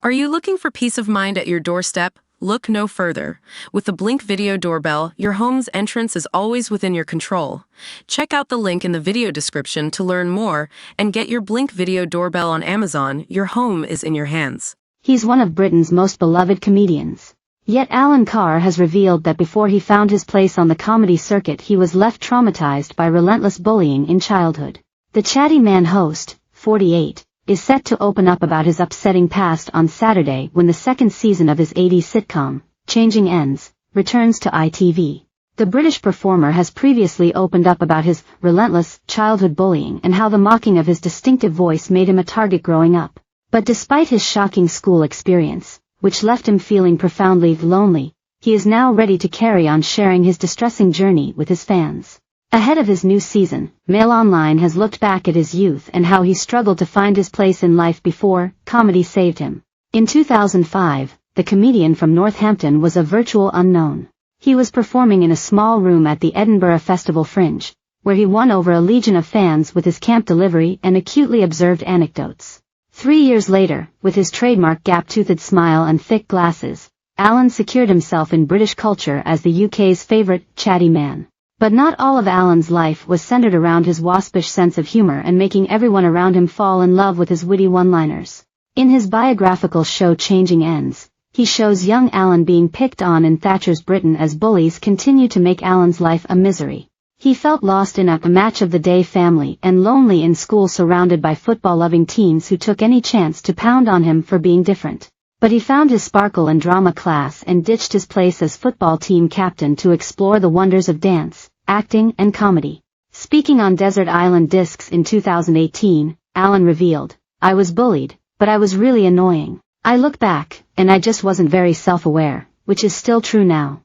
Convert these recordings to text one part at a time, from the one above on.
Are you looking for peace of mind at your doorstep? Look no further. With the Blink Video Doorbell, your home's entrance is always within your control. Check out the link in the video description to learn more and get your Blink Video Doorbell on Amazon. Your home is in your hands. He's one of Britain's most beloved comedians. Yet Alan Carr has revealed that before he found his place on the comedy circuit he was left traumatized by relentless bullying in childhood. The Chatty Man host, 48, is set to open up about his upsetting past on Saturday when the second season of his 80s sitcom, Changing Ends, returns to ITV. The British performer has previously opened up about his relentless childhood bullying and how the mocking of his distinctive voice made him a target growing up. But despite his shocking school experience, which left him feeling profoundly lonely, he is now ready to carry on sharing his distressing journey with his fans. Ahead of his new season, Mail Online has looked back at his youth and how he struggled to find his place in life before comedy saved him. In 2005, the comedian from Northampton was a virtual unknown. He was performing in a small room at the Edinburgh Festival Fringe, where he won over a legion of fans with his camp delivery and acutely observed anecdotes. 3 years later, with his trademark gap-toothed smile and thick glasses, Alan secured himself in British culture as the UK's favourite chatty man. But not all of Alan's life was centered around his waspish sense of humor and making everyone around him fall in love with his witty one-liners. In his biographical show Changing Ends, he shows young Alan being picked on in Thatcher's Britain as bullies continue to make Alan's life a misery. He felt lost in a match-of-the-day family and lonely in school surrounded by football-loving teens who took any chance to pound on him for being different. But he found his sparkle in drama class and ditched his place as football team captain to explore the wonders of dance, acting and comedy. Speaking on Desert Island Discs in 2018, Alan revealed, "I was bullied, but I was really annoying. I look back, and I just wasn't very self-aware, which is still true now.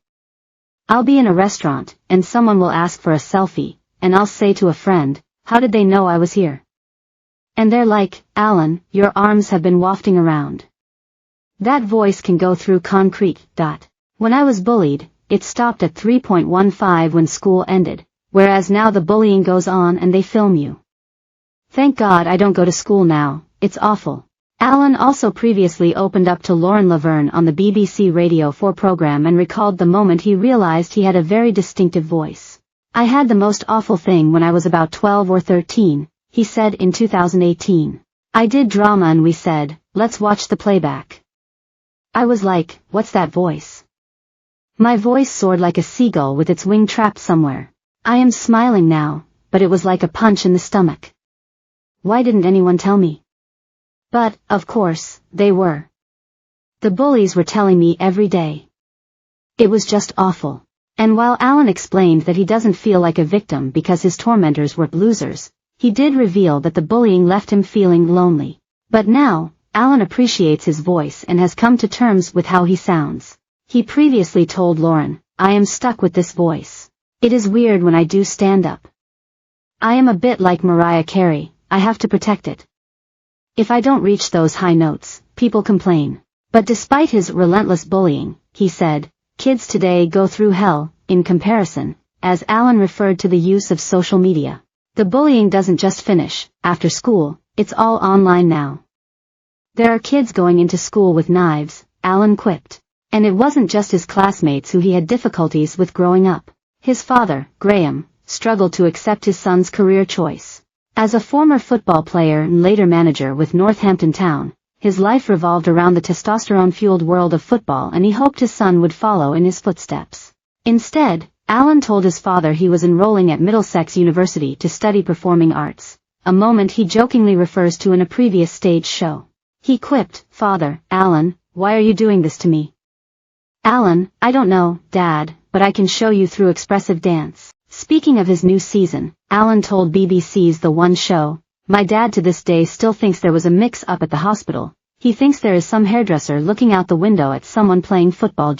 I'll be in a restaurant, and someone will ask for a selfie, and I'll say to a friend, 'How did they know I was here?' And they're like, 'Alan, your arms have been wafting around.' That voice can go through concrete. When I was bullied, it stopped at 3.15 when school ended, whereas now the bullying goes on and they film you. Thank God I don't go to school now, it's awful." Alan also previously opened up to Lauren Laverne on the BBC Radio 4 program and recalled the moment he realized he had a very distinctive voice. "I had the most awful thing when I was about 12 or 13, he said in 2018. "I did drama and we said, let's watch the playback. I was like, what's that voice? My voice soared like a seagull with its wing trapped somewhere. I am smiling now, but it was like a punch in the stomach. Why didn't anyone tell me?" But, of course, they were. The bullies were telling me every day. It was just awful. And while Alan explained that he doesn't feel like a victim because his tormentors were losers, he did reveal that the bullying left him feeling lonely. But now, Alan appreciates his voice and has come to terms with how he sounds. He previously told Lauren, "I am stuck with this voice. It is weird when I do stand up. I am a bit like Mariah Carey, I have to protect it. If I don't reach those high notes, people complain." But despite his relentless bullying, he said, "Kids today go through hell," in comparison, as Alan referred to the use of social media. "The bullying doesn't just finish after school, it's all online now. There are kids going into school with knives," Alan quipped. And it wasn't just his classmates who he had difficulties with growing up. His father, Graham, struggled to accept his son's career choice. As a former football player and later manager with Northampton Town, his life revolved around the testosterone-fueled world of football and he hoped his son would follow in his footsteps. Instead, Alan told his father he was enrolling at Middlesex University to study performing arts, a moment he jokingly refers to in a previous stage show. He quipped, "Father, Alan, why are you doing this to me?" Alan, "I don't know, Dad, but I can show you through expressive dance." Speaking of his new season, Alan told BBC's The One Show, "My dad to this day still thinks there was a mix-up at the hospital. He thinks there is some hairdresser looking out the window at someone playing football.